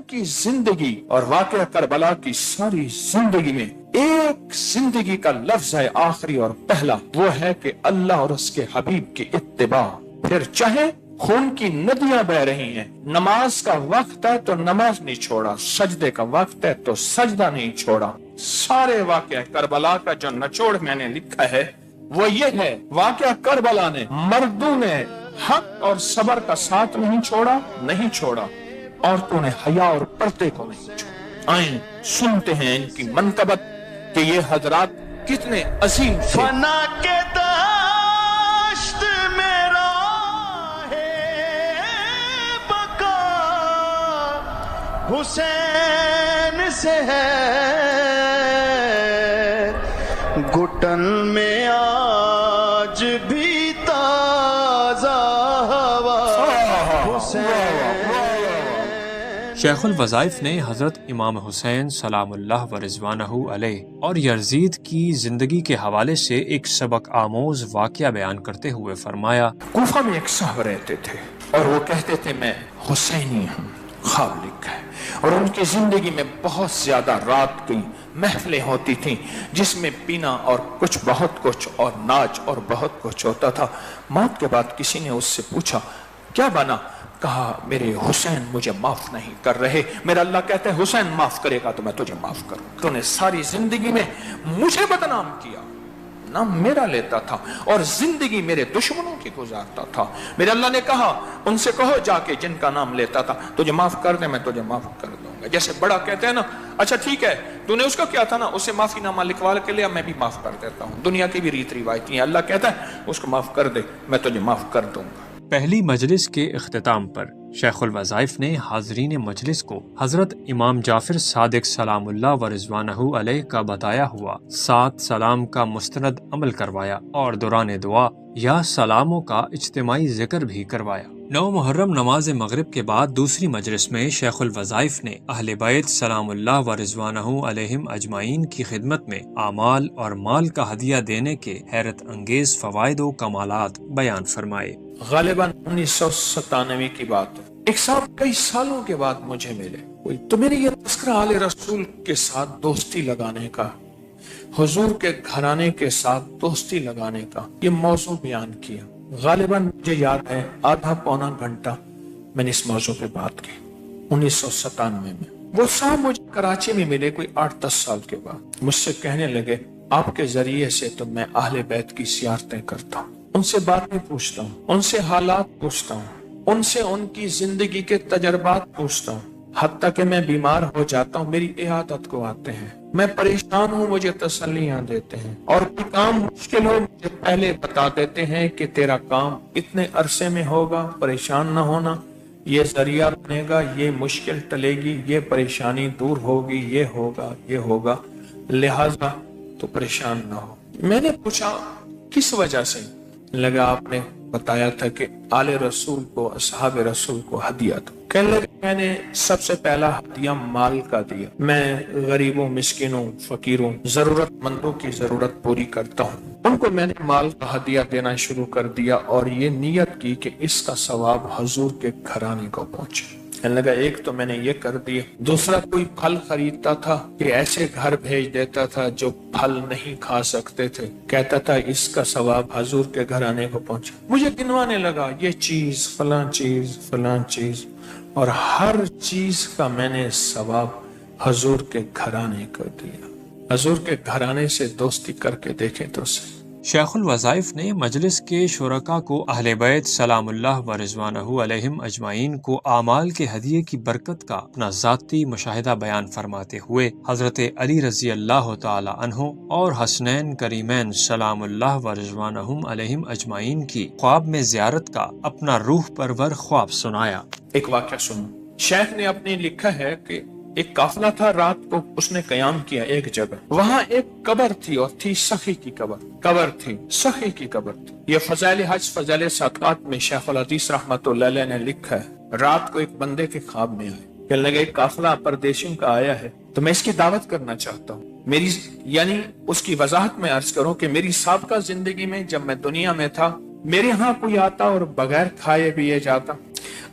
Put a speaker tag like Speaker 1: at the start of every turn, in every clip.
Speaker 1: کی زندگی اور واقعہ کربلا کی ساری زندگی میں ایک زندگی کا لفظ ہے آخری اور پہلا، وہ ہے کہ اللہ اور اس کے حبیب کی اتباع۔ پھر چاہے خون کی ندیاں بہ رہی ہیں، نماز کا وقت ہے تو نماز نہیں چھوڑا، سجدے کا وقت ہے تو سجدہ نہیں چھوڑا۔ سارے واقعہ کربلا کا جو نچوڑ میں نے لکھا ہے وہ یہ ہے، واقعہ کربلا نے مردوں نے حق اور صبر کا ساتھ نہیں چھوڑا، عورتوں نے حیا اور پردے کو نہیں چھوڑا۔ آئیں سنتے ہیں ان کی منقبت کہ یہ حضرات کتنے عظیم تھے۔
Speaker 2: فنا کے دشت میرا ہے بقا، حسین سے ہے گھٹن میں آج بھی تازہ ہوا حسین۔
Speaker 3: شیخ الوظائف نے حضرت امام حسین سلام اللہ و رضوانہ علیہ اور یزید کی زندگی کے حوالے سے ایک سبق آموز واقعہ بیان کرتے ہوئے فرمایا،
Speaker 1: کوفہ میں ایک صاحب رہتے تھے اور وہ کہتے تھے میں حسینی ہوں، خواب لکھا ہے، اور ان کی زندگی میں بہت زیادہ رات کی محفلیں ہوتی تھیں جس میں پینا اور بہت کچھ اور ناچ اور بہت کچھ ہوتا تھا۔ موت کے بعد کسی نے اس سے پوچھا کیا بنا؟ کہا میرے حسین مجھے معاف نہیں کر رہے، میرا اللہ کہتا ہے حسین معاف کرے گا تو میں تجھے معاف کروں۔ تو نے ساری زندگی میں مجھے بدنام کیا، نام میرا لیتا تھا اور زندگی میرے دشمنوں کی گزارتا تھا۔ میرے اللہ نے کہا ان سے کہو جا کے جن کا نام لیتا تھا تجھے معاف کر دے، میں تجھے معاف کر دوں گا۔ جیسے بڑا کہتے ہیں نا اچھا ٹھیک ہے تو نے اس کا کیا تھا نا، اسے معافی نامہ لکھوا کے لیا، میں بھی معاف کر دیتا ہوں۔ دنیا کی بھی ریت روایتی ہیں، اللہ کہتا ہے اس کو معاف کر دے میں تجھے معاف کر دوں گا۔
Speaker 3: پہلی مجلس کے اختتام پر شیخ الوظائف نے حاضرین مجلس کو حضرت امام جعفر صادق سلام اللہ و رضوانہ علیہ کا بتایا ہوا 7 سلام کا مستند عمل کروایا اور دوران دعا یا سلاموں کا اجتماعی ذکر بھی کروایا۔ 9 محرم نماز مغرب کے بعد دوسری مجلس میں شیخ الوظائف نے اہل بیت سلام اللہ و رضوانہ علیہم اجمعین کی خدمت میں اعمال اور مال کا ہدیہ دینے کے حیرت انگیز فوائد و کمالات بیان فرمائے۔
Speaker 1: غالباً 1997 کی بات ہے، ایک صاحب کئی سالوں کے بعد مجھے ملے، تو میرے یہ تذکرہ آل رسول کے ساتھ دوستی لگانے کا، حضور کے گھرانے کے ساتھ دوستی لگانے کا یہ موضوع بیان کیا۔ غالباً مجھے یاد ہے آدھا پونا گھنٹہ میں نے اس موضوع پہ بات کی 1997 میں۔ وہ صاحب مجھے کراچی میں ملے کوئی 8-10 سال کے بعد، مجھ سے کہنے لگے آپ کے ذریعے سے تو میں اہل بیت کی زیارتیں کرتا ہوں، ان سے باتیں پوچھتا ہوں، ان سے حالات پوچھتا ہوں، ان سے ان کی زندگی کے تجربات پوچھتا ہوں، حتیٰ کہ میں بیمار ہو جاتا ہوں میری عیادت کو آتے ہیں، میں پریشان ہوں مجھے تسلیاں دیتے ہیں، اور کوئی کام مشکل ہو مجھے پہلے بتا دیتے ہیں کہ تیرا کام اتنے عرصے میں ہوگا، پریشان نہ ہونا، یہ ذریعہ بنے گا، یہ مشکل ٹلے گی، یہ پریشانی دور ہوگی، یہ ہوگا، لہذا تو پریشان نہ ہو۔ میں نے پوچھا کس وجہ سے؟ لگا آپ نے بتایا تھا کہ آل رسول کو، اصحاب رسول کو ہدیہ دو۔ کہنے لگے میں نے سب سے پہلا ہدیہ مال کا دیا، میں غریبوں، مسکینوں، فقیروں، ضرورت مندوں کی ضرورت پوری کرتا ہوں، ان کو میں نے مال کا ہدیہ دینا شروع کر دیا اور یہ نیت کی کہ اس کا ثواب حضور کے گھرانے کو پہنچے۔ کہنے لگا ایک تو میں نے یہ کر دیا، دوسرا کوئی پھل خریدتا تھا کہ ایسے گھر بھیج دیتا تھا جو پھل نہیں کھا سکتے تھے، کہتا تھا اس کا ثواب حضور کے گھرانے کو پہنچا۔ مجھے گنوانے لگا یہ چیز، فلاں چیز، فلاں چیز، اور ہر چیز کا میں نے ثواب حضور کے گھرانے کو دیا۔ حضور کے گھرانے سے دوستی کر کے دیکھیں تو صحیح۔
Speaker 3: شیخ الوظائف نے مجلس کے شرکاء کو اہل بیت سلام اللہ و رضوانہ علیہم اجمعین کو اعمال کے ہدیے کی برکت کا اپنا ذاتی مشاہدہ بیان فرماتے ہوئے حضرت علی رضی اللہ تعالی عنہ اور حسنین کریمین سلام اللہ و رضوانہ علیہم اجمعین کی خواب میں زیارت کا اپنا روح پرور خواب سنایا۔
Speaker 1: ایک واقعہ سنو، شیخ نے اپنے لکھا ہے کہ ایک قافلہ تھا، رات کو اس نے قیام کیا ایک جگہ، وہاں ایک قبر تھی اور تھی سخی کی قبر تھی، سخی کی قبر تھی۔ یہ فضائل حج فضائل صدقات میں شیخ الحدیث رحمۃ اللہ علیہ نے لکھا ہے، رات کو ایک بندے کے خواب میں آئے، کہنے لگے ایک قافلہ پردیسیوں کا آیا ہے تو میں اس کی دعوت کرنا چاہتا ہوں۔ میری یعنی اس کی وضاحت میں عرض کروں کہ میری سابقہ زندگی میں جب میں دنیا میں تھا، میرے ہاں کوئی آتا اور بغیر کھائے پیے جاتا،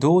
Speaker 3: 2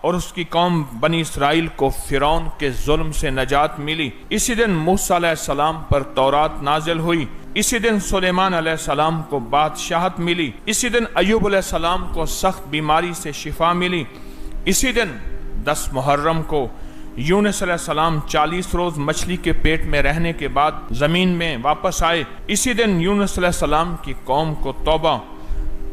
Speaker 1: اور اس کی قوم بنی اسرائیل کو فرعون کے ظلم سے نجات ملی۔ اسی دن موسیٰ علیہ السلام پر تورات نازل ہوئی۔ اسی دن سلیمان علیہ السلام کو بادشاہت ملی۔ اسی دن ایوب علیہ السلام کو سخت بیماری سے شفا ملی۔ اسی دن 10 محرم کو یونس علیہ السلام 40 روز مچھلی کے پیٹ میں رہنے کے بعد زمین میں واپس آئے۔ اسی دن یونس علیہ السلام کی قوم کو توبہ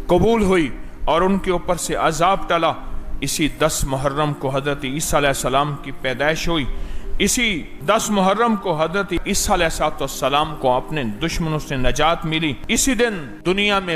Speaker 1: قبول ہوئی اور ان کے اوپر سے عذاب ٹلا۔ اسی 10 محرم کو حضرت عیسیٰ علیہ السلام کی پیدائش ہوئی۔ اسی 10 محرم کو حضرت عیسیٰ علیہ السلام کو اپنے دشمنوں سے نجات ملی۔ اسی دن دنیا میں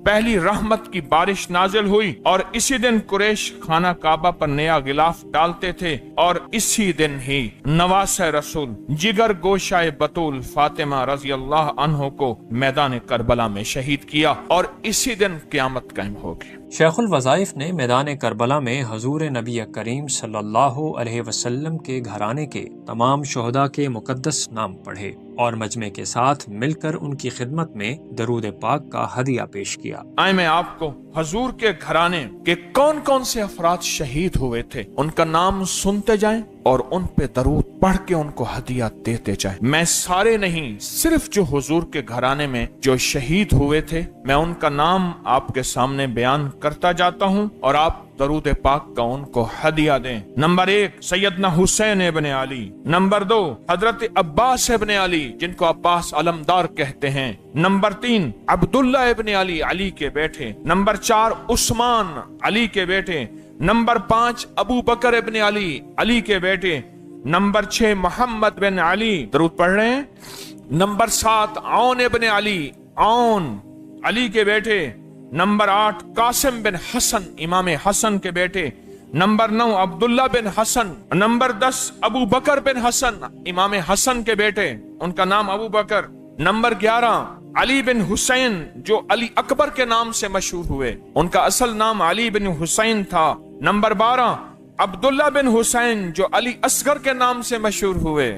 Speaker 1: پہلی رحمت کی بارش نازل ہوئی، اور اسی دن قریش خانہ کعبہ پر نیا غلاف ڈالتے تھے، اور اسی دن ہی نواسہ رسول جگر گوشائے بطول فاطمہ رضی اللہ عنہ کو میدان کربلا میں شہید کیا، اور اسی دن قیامت قائم ہوگی۔
Speaker 3: شیخ الوظائف نے میدان کربلا میں حضور نبی کریم صلی اللہ علیہ وسلم کے گھرانے کے تمام شہداء کے مقدس نام پڑھے اور مجمع کے ساتھ مل کر ان کی خدمت میں درود پاک کا ہدیہ پیش کیا۔
Speaker 1: آئے میں آپ کو حضور کے گھرانے کے کون کون سے افراد شہید ہوئے تھے ان کا نام سنتے جائیں اور ان پہ درود پڑھ کے ان کو ہدیہ دیتے جائیں۔ میں سارے نہیں، صرف جو حضور کے گھرانے میں جو شہید ہوئے تھے میں ان کا نام آپ کے سامنے بیان کرتا جاتا ہوں، اور آپ درود پاک کا ان کو ہدیہ دیں۔ نمبر 1 سیدنا حسین ابن علی۔ نمبر 2 حضرت عباس ابن علی جن کو عباس علمدار کہتے ہیں۔ نمبر 3 عبداللہ ابن علی، علی کے بیٹے۔ نمبر 4 عثمان، علی کے بیٹے۔ نمبر 5 ابو بکر ابن علی، علی کے بیٹے۔ نمبر 6 محمد بن علی، درود پڑھ رہے ہیں۔ نمبر 7 عون ابن علی، عون، علی کے بیٹے۔ نمبر 8 قاسم بن حسن، امام حسن کے بیٹے۔ نمبر 9 عبداللہ بن حسن۔ نمبر 10 ابو بکر بن حسن، امام حسن کے بیٹے، ان کا نام ابو بکر۔ نمبر 11 علی بن حسین جو علی اکبر کے نام سے مشہور ہوئے، ان کا اصل نام علی بن حسین تھا۔ نمبر 12 عبداللہ بن حسین جو علی اصغر کے نام سے مشہور ہوئے۔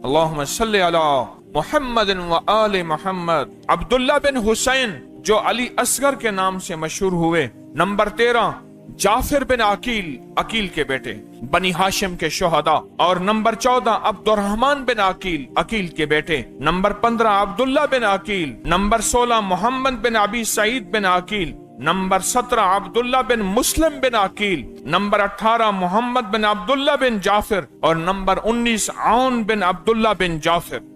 Speaker 1: اللہم صلی علی محمد و آل محمد۔ عبداللہ بن حسین جو علی اصغر کے نام سے مشہور ہوئے۔ نمبر 13 جعفر بن عقیل، عقیل کے بیٹے، بنی ہاشم کے شہداء۔ اور نمبر 14 عبد الرحمن بن عقیل، عقیل کے بیٹے۔ نمبر 15 عبداللہ بن عقیل۔ نمبر 16 محمد بن ابی سعید بن عقیل۔ نمبر 17 عبداللہ بن مسلم بن عقیل۔ نمبر 18 محمد بن عبداللہ بن جعفر۔ اور نمبر 19 عون بن عبداللہ بن جعفر۔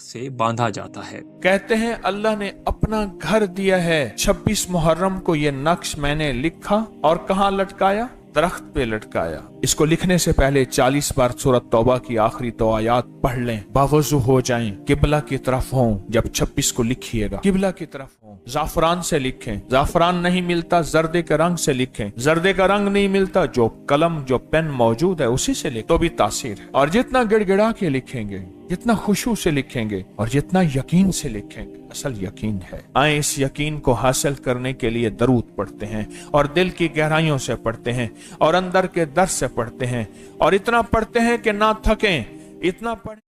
Speaker 3: سے باندھا جاتا ہے۔
Speaker 1: کہتے ہیں اللہ نے اپنا گھر دیا ہے۔ 26 محرم کو یہ نقش میں نے لکھا اور کہاں لٹکایا؟ درخت پہ لٹکایا۔ اس کو لکھنے سے پہلے 40 بار سورۃ توبہ کی آخری 2 آیات پڑھ لیں، باوضو ہو جائیں، قبلہ کی طرف ہوں۔ جب 26 کو لکھیے گا قبلہ کی طرف ہوں۔ زعفران سے لکھیں، زعفران نہیں ملتا زردے کے رنگ سے لکھیں، زردے کا رنگ نہیں ملتا جو قلم جو پین موجود ہے اسی سے لکھیں تو بھی تاثیر ہے۔ اور جتنا گڑ گڑا کے لکھیں گے، جتنا خشوع سے لکھیں گے اور جتنا یقین سے لکھیں گے، اصل یقین ہے۔ آئیں اس یقین کو حاصل کرنے کے لیے درود پڑھتے ہیں، اور دل کی گہرائیوں سے پڑھتے ہیں، اور اندر کے در سے پڑھتے ہیں، اور اتنا پڑھتے ہیں کہ نہ تھکیں، اتنا پڑھ